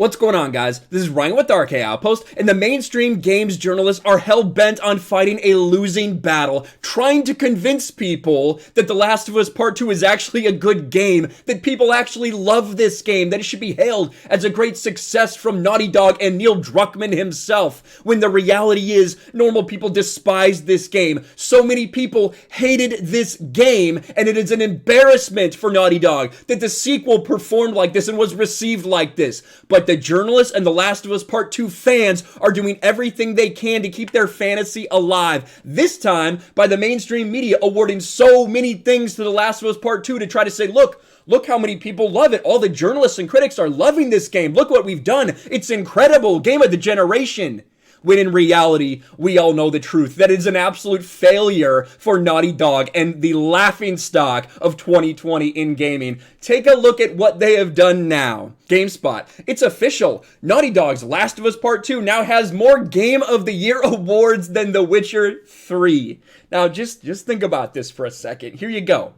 What's going on, guys? This is Ryan with RK Outpost, and the mainstream games journalists are hell-bent on fighting a losing battle, trying to convince people that The Last of Us Part 2 is actually a good game, that people actually love this game, that it should be hailed as a great success from Naughty Dog and Neil Druckmann himself, when the reality is, normal people despise this game. So many people hated this game, and it is an embarrassment for Naughty Dog that the sequel performed like this and was received like this. But the journalists and The Last of Us Part 2 fans are doing everything they can to keep their fantasy alive. This time, by the mainstream media awarding so many things to The Last of Us Part 2 to try to say, look how many people love it. All the journalists and critics are loving this game. Look what we've done. It's incredible. Game of the generation. When in reality, we all know the truth. That is an absolute failure for Naughty Dog and the laughingstock of 2020 in gaming. Take a look at what they have done now. GameSpot. It's official. Naughty Dog's Last of Us Part 2 now has more Game of the Year awards than The Witcher 3. Now, just think about this for a second. Here you go.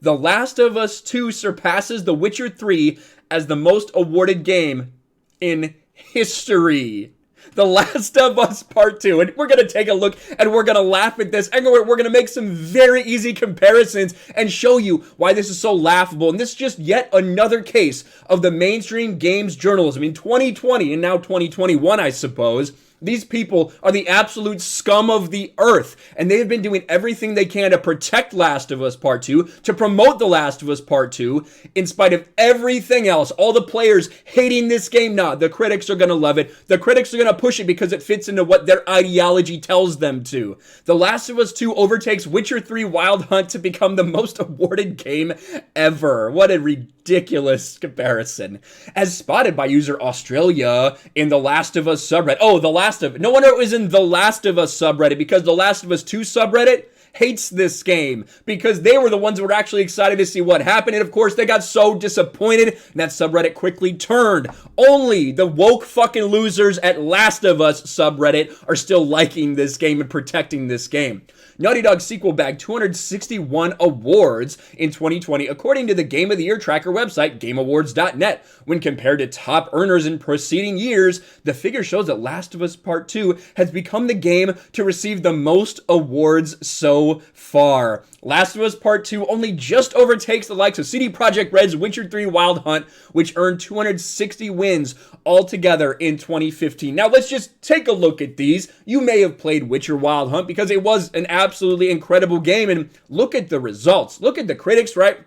The Last of Us 2 surpasses The Witcher 3 as the most awarded game in history. The Last of Us Part 2. And we're going to take a look and we're going to laugh at this. And we're going to make some very easy comparisons and show you why this is so laughable. And this is just yet another case of the mainstream games journalism in 2020 and now 2021, I suppose. These people are the absolute scum of the earth, and they have been doing everything they can to protect Last of Us Part 2, to promote The Last of Us Part 2, in spite of everything else. All the players hating this game, nah, the critics are going to love it. The critics are going to push it because it fits into what their ideology tells them to. The Last of Us 2 overtakes Witcher 3 Wild Hunt to become the most awarded game ever. What a ridiculous comparison. As spotted by user Australia in the Last of Us subreddit. No wonder it was in the Last of Us subreddit, because the Last of Us 2 subreddit hates this game because they were the ones who were actually excited to see what happened, and of course they got so disappointed, and that subreddit quickly turned. Only the woke fucking losers at Last of Us subreddit are still liking this game and protecting this game. Naughty Dog sequel bagged 261 awards in 2020, according to the Game of the Year tracker website, GameAwards.net. When compared to top earners in preceding years, the figure shows that Last of Us Part 2 has become the game to receive the most awards so far. Last of Us Part 2 only just overtakes the likes of CD Projekt Red's Witcher 3 Wild Hunt, which earned 260 wins altogether in 2015. Now, let's just take a look at these. You may have played Witcher Wild Hunt because it was an absolutely incredible game, and look at the results. Look at the critics, right?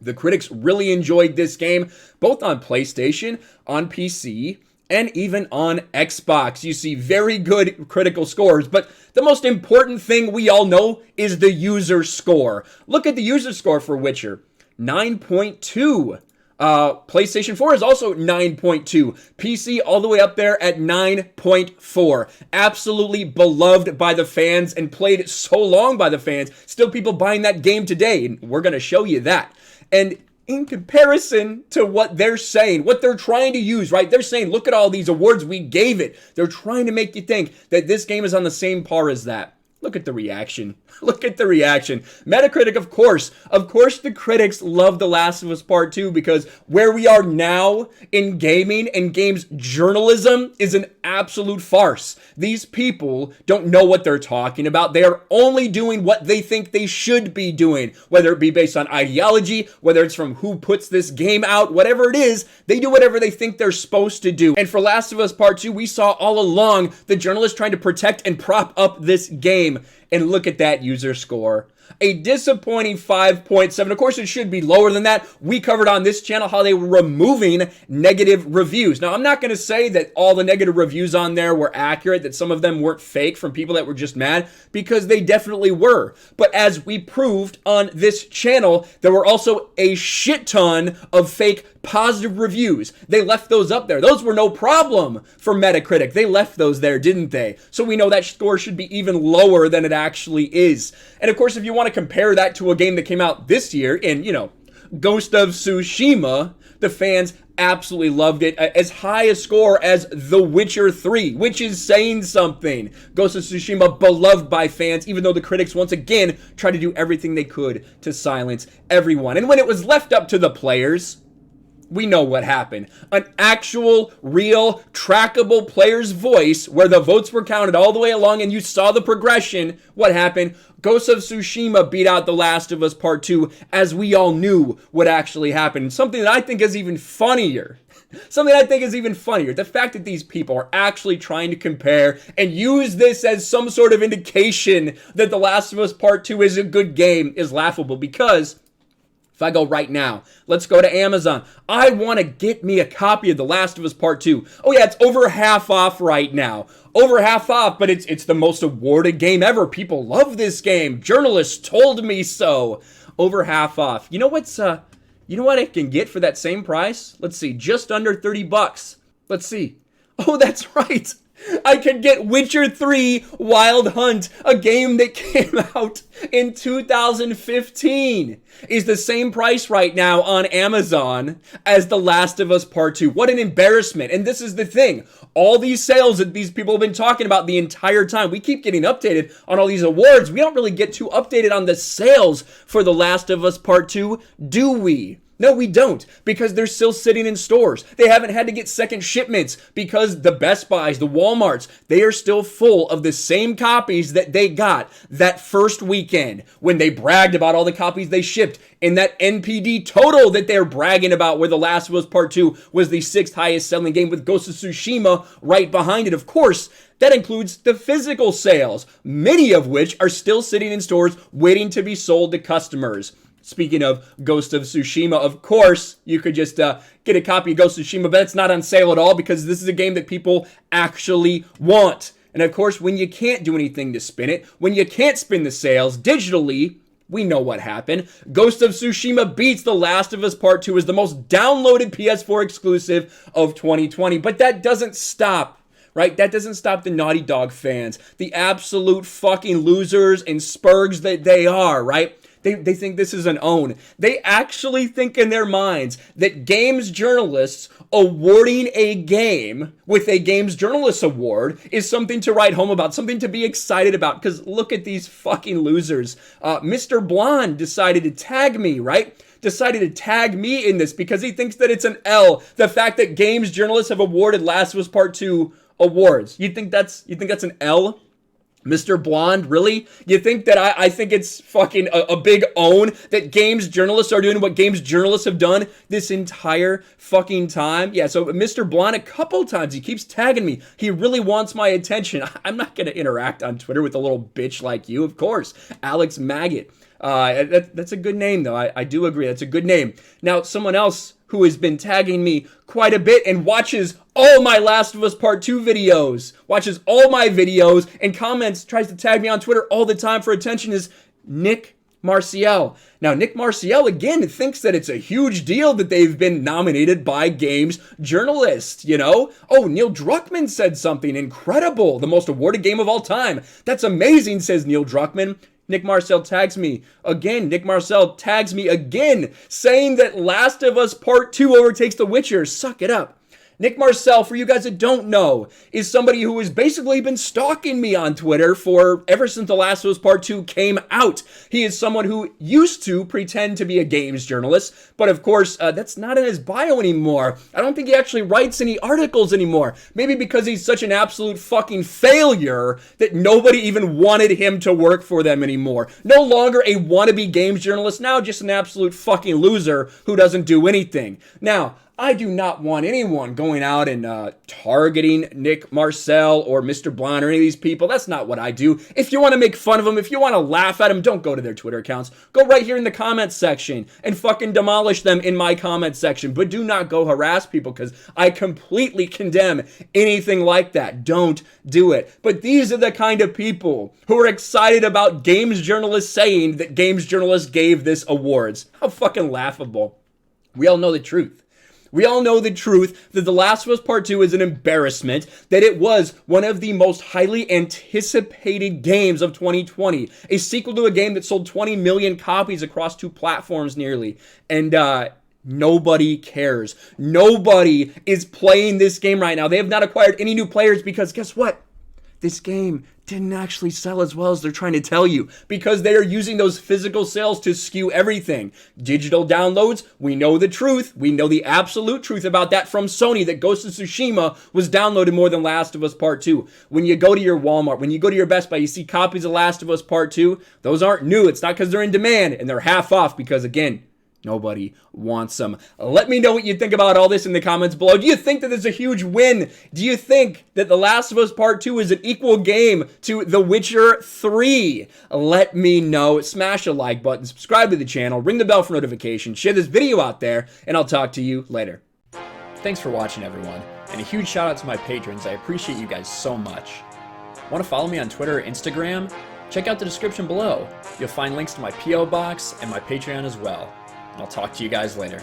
The critics really enjoyed this game, both on PlayStation, on PC, and even on Xbox. You see very good critical scores, but the most important thing we all know is the user score. Look at the user score for Witcher, 9.2. PlayStation 4 is also 9.2. PC all the way up there at 9.4. Absolutely beloved by the fans and played so long by the fans. Still people buying that game today, and we're going to show you that. And in comparison to what they're saying, what they're trying to use, right? They're saying, look at all these awards we gave it. They're trying to make you think that this game is on the same par as that. Look at the reaction. Look at the reaction. Metacritic, of course the critics love The Last of Us Part 2 because where we are now in gaming and games journalism is an absolute farce. These people don't know what they're talking about. They are only doing what they think they should be doing, whether it be based on ideology, whether it's from who puts this game out, whatever it is, they do whatever they think they're supposed to do. And for Last of Us Part 2, we saw all along the journalists trying to protect and prop up this game. And look at that user score. A disappointing 5.7. Of course, it should be lower than that. We covered on this channel how they were removing negative reviews. Now, I'm not going to say that all the negative reviews on there were accurate, that some of them weren't fake from people that were just mad, because they definitely were. But as we proved on this channel, there were also a shit ton of fake positive reviews. They left those up there. Those were no problem for Metacritic. They left those there, didn't they? So we know that score should be even lower than it actually is. And of course, if you want to compare that to a game that came out this year in, Ghost of Tsushima, the fans absolutely loved it. As high a score as The Witcher 3, which is saying something. Ghost of Tsushima beloved by fans, even though the critics once again tried to do everything they could to silence everyone. And when it was left up to the players, We know what happened. An actual, real, trackable player's voice where the votes were counted all the way along and you saw the progression. What happened? Ghost of Tsushima beat out The Last of Us Part 2 as we all knew what actually happened. Something that I think is even funnier. The fact that these people are actually trying to compare and use this as some sort of indication that The Last of Us Part 2 is a good game is laughable, because if I go right now, let's go to Amazon. I want to get me a copy of The Last of Us Part 2. Oh yeah, it's over half off right now. Over half off, but it's the most awarded game ever. People love this game. Journalists told me so. Over half off. You know what I can get for that same price? Let's see, just under $30. Let's see. Oh, that's right. I could get Witcher 3 Wild Hunt, a game that came out in 2015, is the same price right now on Amazon as The Last of Us Part 2. What an embarrassment. And this is the thing. All these sales that these people have been talking about the entire time, we keep getting updated on all these awards. We don't really get too updated on the sales for The Last of Us Part 2, do we? No, we don't, because they're still sitting in stores. They haven't had to get second shipments because the Best Buys, the Walmarts, they are still full of the same copies that they got that first weekend when they bragged about all the copies they shipped in that NPD total that they're bragging about, where The Last of Us Part 2 was the 6th highest selling game with Ghost of Tsushima right behind it. Of course, that includes the physical sales, many of which are still sitting in stores waiting to be sold to customers. Speaking of Ghost of Tsushima, of course, you could just get a copy of Ghost of Tsushima, but it's not on sale at all because this is a game that people actually want. And of course, when you can't do anything to spin it, when you can't spin the sales digitally, we know what happened. Ghost of Tsushima beats The Last of Us Part 2 as the most downloaded PS4 exclusive of 2020. But that doesn't stop. Right? That doesn't stop the Naughty Dog fans, the absolute fucking losers and spurgs that they are, right? They think this is an own. They actually think in their minds that games journalists awarding a game with a Games Journalist Award is something to write home about, something to be excited about, because look at these fucking losers. Mr. Blonde decided to tag me, right? Decided to tag me in this because he thinks that it's an L. The fact that games journalists have awarded Last of Us Part 2 awards. You think that's an L? Mr. Blonde, really? You think that I think it's fucking a big own that games journalists are doing what games journalists have done this entire fucking time? Yeah, so Mr. Blonde, a couple times, he keeps tagging me. He really wants my attention. I'm not going to interact on Twitter with a little bitch like you, of course. Alex Maggot. That's a good name, though. I do agree. That's a good name. Now, someone else who has been tagging me quite a bit and watches all my Last of Us Part 2 videos, watches all my videos and comments, tries to tag me on Twitter all the time for attention is Nick Marcial. Now, Nick Marcial, again, thinks that it's a huge deal that they've been nominated by games journalists, you know? Oh, Neil Druckmann said something incredible. The most awarded game of all time. That's amazing, says Neil Druckmann. Nick Marcel tags me again. Nick Marcel tags me again, saying that Last of Us Part 2 overtakes The Witcher. Suck it up. Nick Marcel, for you guys that don't know, is somebody who has basically been stalking me on Twitter for ever since The Last of Us Part 2 came out. He is someone who used to pretend to be a games journalist, but of course, that's not in his bio anymore. I don't think he actually writes any articles anymore. Maybe because he's such an absolute fucking failure that nobody even wanted him to work for them anymore. No longer a wannabe games journalist, now just an absolute fucking loser who doesn't do anything. Now, I do not want anyone going out and targeting Nick Marcel or Mr. Blonde or any of these people. That's not what I do. If you want to make fun of them, if you want to laugh at them, don't go to their Twitter accounts. Go right here in the comments section and fucking demolish them in my comment section. But do not go harass people because I completely condemn anything like that. Don't do it. But these are the kind of people who are excited about games journalists saying that games journalists gave this awards. How fucking laughable. We all know the truth. We all know the truth that The Last of Us Part 2 is an embarrassment, that it was one of the most highly anticipated games of 2020, a sequel to a game that sold 20 million copies across 2 platforms nearly, and nobody cares. Nobody is playing this game right now. They have not acquired any new players because guess what? this game didn't actually sell as well as they're trying to tell you, because they are using those physical sales to skew everything. Digital downloads, we know the truth. We know the absolute truth about that from Sony, that Ghost of Tsushima was downloaded more than Last of Us Part 2. When you go to your Walmart, when you go to your Best Buy, you see copies of Last of Us Part 2. Those aren't new. It's not because they're in demand, and they're half off because, again, nobody wants them. Let me know what you think about all this in the comments below. Do you think that there's a huge win? Do you think that The Last of Us Part 2 is an equal game to The Witcher 3? Let me know. Smash a like button, subscribe to the channel, ring the bell for notifications, share this video out there, and I'll talk to you later. Thanks for watching, everyone, and a huge shout out to my patrons. I appreciate you guys so much. Want to follow me on Twitter or Instagram? Check out the description below. You'll find links to my P.O. box and my Patreon as well. I'll talk to you guys later.